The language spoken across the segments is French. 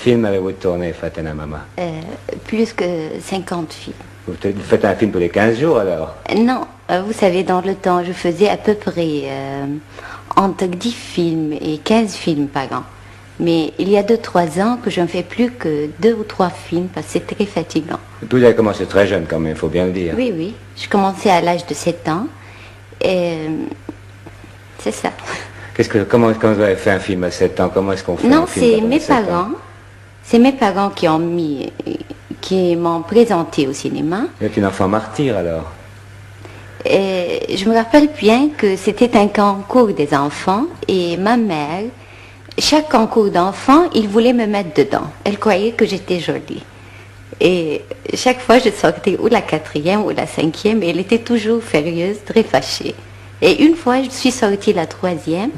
Film avez-vous tourné, Faten Mama? Plus que 50 films. Vous faites un film tous les 15 jours alors? Non, vous savez, dans le temps, je faisais à peu près entre 10 films et 15 films par an. Mais il y a 2-3 ans que je ne fais plus que 2 ou 3 films parce que c'est très fatigant. Vous avez commencé très jeune quand même, il faut bien le dire. Oui, oui. Je commençais à l'âge de 7 ans. Et c'est ça. Comment vous avez fait un film à 7 ans? Comment est-ce qu'on fait Non, un film c'est quand on a mes 7 ans? parents. C'est mes parents qui m'ont présenté au cinéma. Vous êtes une enfant martyr alors? Et je me rappelle bien que c'était un concours des enfants et ma mère, chaque concours d'enfants, il voulait me mettre dedans. Elle croyait que j'étais jolie. Et chaque fois, je sortais ou la 4e ou la 5e et elle était toujours furieuse, très fâchée. Et une fois, je suis sortie la 3e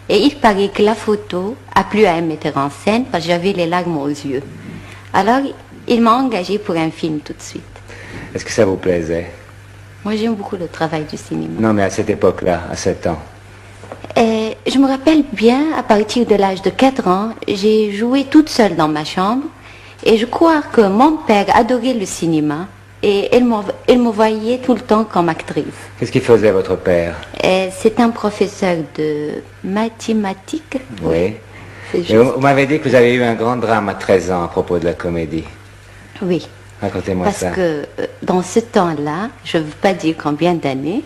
et il paraît que la photo a plu à un metteur en scène parce que j'avais les larmes aux yeux. Alors, il m'a engagée pour un film tout de suite. Est-ce que ça vous plaisait? Moi, j'aime beaucoup le travail du cinéma. Non, mais à cette époque-là, à 7 ans. Et je me rappelle bien, à partir de l'âge de 4 ans, j'ai joué toute seule dans ma chambre. Et je crois que mon père adorait le cinéma. Et il me voyait tout le temps comme actrice. Qu'est-ce qu'il faisait votre père? C'est un professeur de mathématiques. Oui. C'est Et juste. vous m'avez dit que vous avez eu un grand drame à 13 ans à propos de la comédie. Oui. Racontez-moi Parce ça. que dans ce temps-là, je ne veux pas dire combien d'années,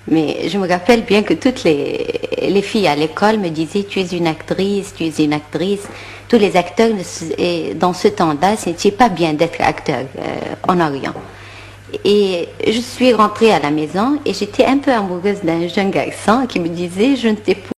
mais je me rappelle bien que toutes les filles à l'école me disaient tu es une actrice, tu es une actrice. Tous les acteurs, dans ce temps-là, ce n'était pas bien d'être acteur en Orient. Et je suis rentrée à la maison et j'étais un peu amoureuse d'un jeune garçon qui me disait je ne t'épouse